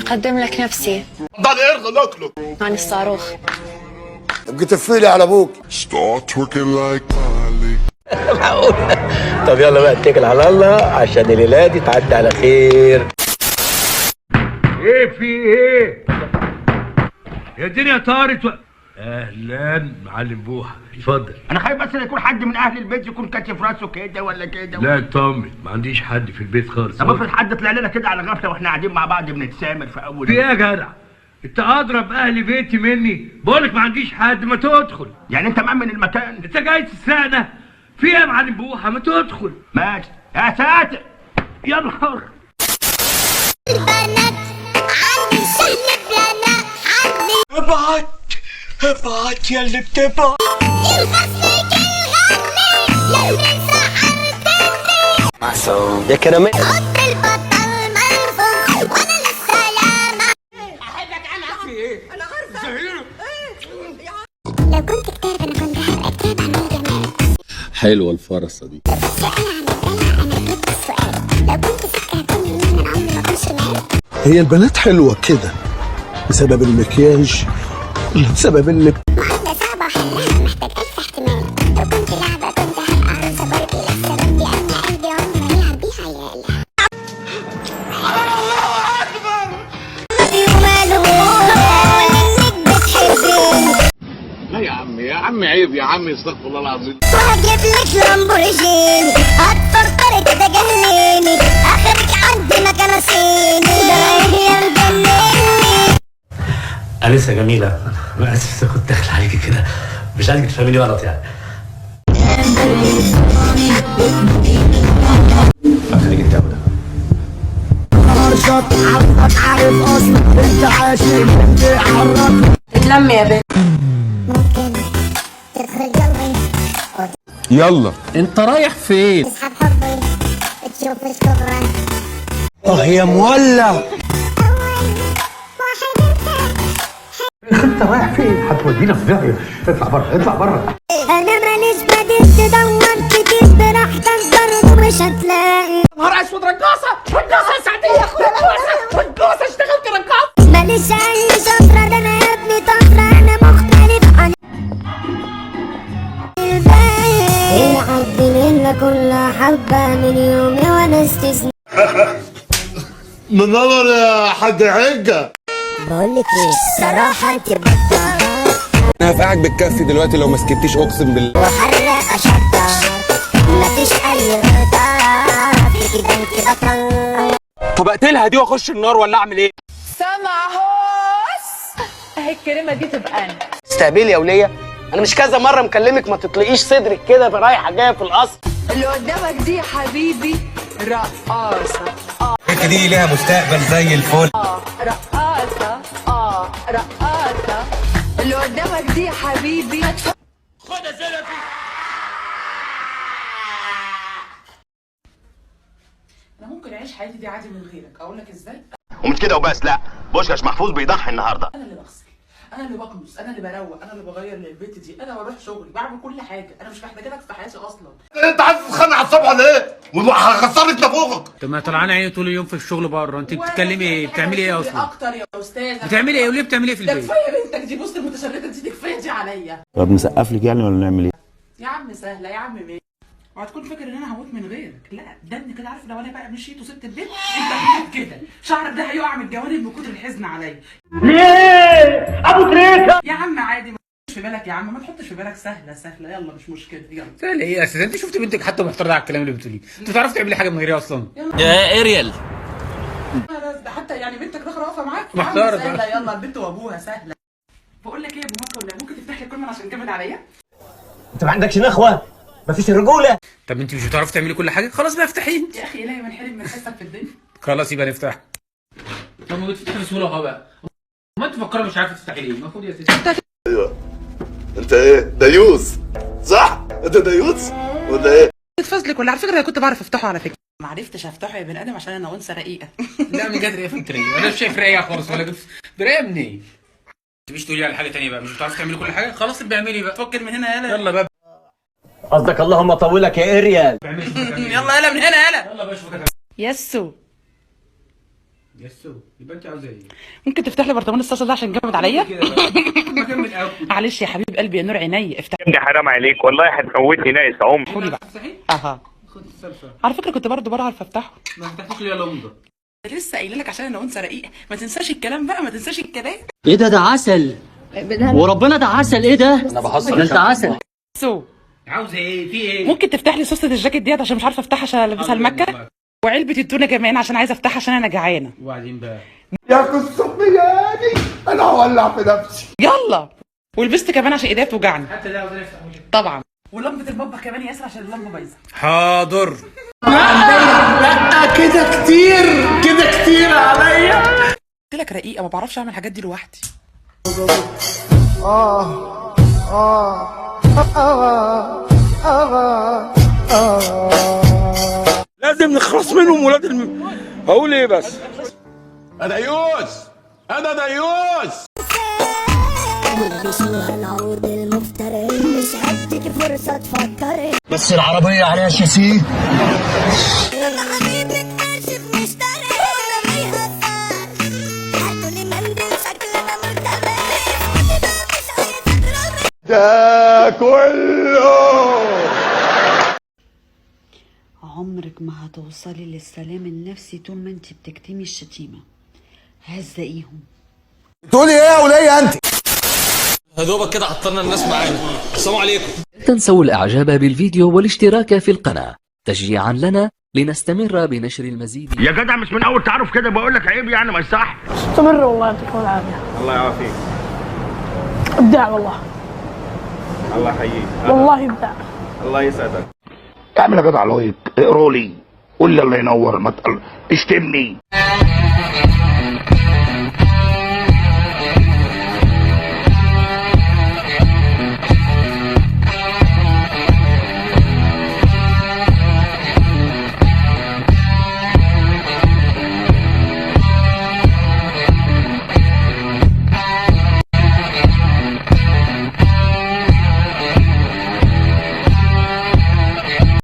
أقدم لك نفسي. ضل ارغى ناكله. عن الصاروخ. ابقي تفيلي على ابوك. Start twerking like Miley. طب يلا بقى اتكل على الله عشان الليله دي تعدي على خير. ايه في ايه؟ يا الدنيا طارت اهلا معلم بوحه، اتفضل. انا خايف بس يكون حد من اهل البيت يكون كاتف راسه كده ولا كده. لا اطمن، ما عنديش حد في البيت خالص. طب افرض حد طلع لنا كده على غفله واحنا قاعدين مع بعض بنتسامر في اول. في ايه يا جدع؟ انت اضرب اهل بيتي مني؟ بقولك ما عنديش حد، ما تدخل. يعني انت مأمن المكان؟ انت جاي تسرقنا؟ في ايه يا معلم بوحه؟ ما تدخل. ماشي يا ساتر. يا نهار. البنات عندي سهل بلانات عندي. ابعت يا اللي بتبعت. الفصل يغني لو ننسى عالتاني. يا كراميل. حط البطل منفوخ وانا للسلامة. احبك انا. في ايه؟ انا غرزة. لو كنت كتاب انا كنت هبقى كتاب عن الجمال. حلوة الفرصة دي. سؤال عن الدلع انا جبت السؤال. لو كنت سكة هكون يمين من عمري ما كنتش مال. هي البنات حلوة كده بسبب المكياج ولا بسبب اللي معادلة صعبة حلها محتاج ألف احتمال. لو كنت لعبة كنت هبقى عروسة باربي لسه بدي أمنع قلبي عمري ما يلعب بيه عيال. الله أكبر. إنك بتحبني. لا يا عم عيب يا عم، استغفر الله العظيم. وهجيب لك لامبورجيني هتفكر كده جهليني آخرك عندي مكان صيني ده هي مجنني. أنسة جميلة، أنا آسف كنت داخل عليكي كده، مش عايزك تفهميني غلط يعني. خليك أنت أولى. اتلم يا بنت. ممكن تدخل قلبي يلا. أنت رايح فين؟ تسحب حبي تشوف الصغرى. يا مولع. انت رايح فين؟ هتودينا في داهيه. اطلع بره، اطلع بره. انا ماليش بديل تدور كتير براحتك برضه مش هتلاقي. نهار اسود. رقاصة سعدية يا اخويا. رقاصة اشتغلت رقاصة. ماليش اي شطرة ده انا يا ابني طفرة انا مختلف عن الباقي. العد منا كل حبة من يومي وانا استثناء. من نظر يا حاج حجة. بقولك ايه صراحة انت بطة انا هفقعك بالكف دلوقتي لو ما سكتيش، اقسم بالله. وحرقة شطة مفيش اي غلطة في كده انت بطل. طب اقتلها دي واخش النار ولا اعمل ايه؟ سمع هوس. اهي الكلمة دي تبقى أنا. استقبلي يا وليه، انا مش كذا مره مكلمك ما تطلقيش صدرك كده رايحه جايه في القصر. اللي قدامك دي يا حبيبي رقاصة. البنت دي ليها مستقبل زي الفل. رقاصة. رقاصة. اللي قدامك دي يا حبيبي. خد يا سلفي. انا ممكن اعيش حياتي دي عادي من غيرك. اقول لك ازاي؟ ومش كده وبس، لا بوشكاش محفوظ بيضحي النهارده. انا اللي بغسل، انا اللي بكنس، انا اللي بروق، انا اللي بغير للبيت دي، انا بروح شغلي، بعمل كل حاجه. انا مش محتاجه لك في حياتي اصلا. انت عايز تتخانق على الصبح ليه؟ وهخسر لك نافوخك. طب ما طلعانة عيني طول اليوم في الشغل بره، أنت بتتكلمي إيه؟ بتعملي إيه أصلا؟ اكتر يا استاذ. بتعملي إيه وليه بتعملي إيه في ده البيت؟ كفايه بنتك دي، بص المتشرده دي كفايه دي عليا. طب نسقف لك يعني ولا نعمل ايه؟ يا عم سهله يا عم ماشي. وهتكون فاكر ان انا هموت من غيرك. لا ده ابني كده، عارف لو انا بقى مشيت وسبت البيت انت هتموت كده. شعرك ده هيقع من الجوانب من كتر الحزن عليا. ليه؟ ابو تريكة. يا عم عادي، ما تحطش في بالك يا عم، ما تحطش في بالك. سهله يلا مش مشكله يلا. سهل إيه يا أستاذ؟ أنت شفت بنتك حتى معترضة على الكلام اللي بتقوليه، أنت بتعرفي تعملي حاجة من غيري أصلا؟ يا اريال. ده حتى يعني بنتك داخله واقفه معاك. محترمة. سهله يلا، البنت وابوها سهله. بقول لك ايه يا ابو مكه، ولا ممكن تفتح لي الكلمه عشان جامد عليا؟ انت ما عندكش نخوه؟ مفيش رجوله؟ طب أنت مش بتعرفي تعملي كل حاجة؟ خلاص بقى افتحي أنت. يا اخي الهي من حلم من حسك في الدنيا. خلاص يبقى نفتح. طب ما بتفتحي بسهولة أهو بقى. ما أنت مفكرة مش عارفة تفتحي ليه؟ المفروض يا ستي. انت ايه؟ ديوس صح؟ انت ديوس ولا ايه؟ فضلك ولا على فكره انا كنت بعرف افتحه على فكره. ما عرفتش افتحه يا بني ادم عشان انا انثى رقيقه. لا من جد رقيقة في الترية، أنا مش شايف رقيقة خالص ولا جبت رقيقة منين؟ أنت مش تقولي على حاجة تانية بقى، مش بتعرفي تعملي كل حاجة؟ خلاص ابقي اعملي بقى. فكر من هنا يلا. يلا بقى. قصدك اللهم طولك يا اريال. يلا يلا من هنا يلا. يلا بقى شوفك. يسو يسو يبقى انت عاوزه ايه؟ ممكن تفتح لي برطمان الصلصه ده عشان جامد عليا؟ كده بقى ما كمل قوي. معلش يا حبيب قلبي يا نور عيني افتح يا ابني حرام عليك والله هتموتني ناقص عمر. لي بقى. صحيح؟ اها خد الصلصه. على فكره كنت برضه بعرف افتحه. ما فتحتش ليه يا لمضه؟ لسه قايله لك عشان انا وانثى رقيقه، ما تنساش الكلام بقى، ما تنساش الكلام. ايه ده عسل وربنا ده عسل. ايه ده؟ انا بهزر. ده انت عسل. سو عاوزه ايه؟ في ايه؟ ممكن تفتح لي سوسه الجاكيت ديت عشان مش عارفه افتحها عشان لابسها المكه، وعلبه التونه كمان عشان عايزه افتحها عشان انا جعانه. وبعدين بقى يا قصة ميادي انا هولع في نفسي. يلا ولبست كمان عشان ايديا توجعني. حتى ده عاوز نفتح طبعا. ولمبه المطبخ كمان ياسر عشان اللمبه بايظه. حاضر. لا كده كتير، كده كتير عليا. قلت لك رقيقه ما بعرفش اعمل الحاجات دي لوحدي. لازم نخلص منهم ولاد هقول ايه بس؟ انا ديوس انا ديوس. بيسوها العود المفتري مش هديك فرصة تفكري. بس العربية عليها شاسيه. يلا حبيبي اكتشف مشتري ولا بيهزر. هاتولي منديل شكلنا مرتبط. مش عايز اضربك. ده كله عمرك ما هتوصلي للسلام النفسي طول ما انت بتكتمي الشتيمة. هزقيهم. تقولي ايه يا ولية انت؟ يا دوبك كده عطلنا الناس معانا. السلام عليكم. لا تنسوا الاعجاب بالفيديو والاشتراك في القناة تشجيعا لنا لنستمر بنشر المزيد. يا جدع مش من اول تعرف كده بقول لك عيب يعني ما يصح. استمر والله يعطيكم العافيه. الله يعافيك. ابداع والله. الله يحييك. والله ابداع. الله يسعدك. اعمل يا جدع لايك، اقرا لي، قول لي الله ينور، ما اشتمني.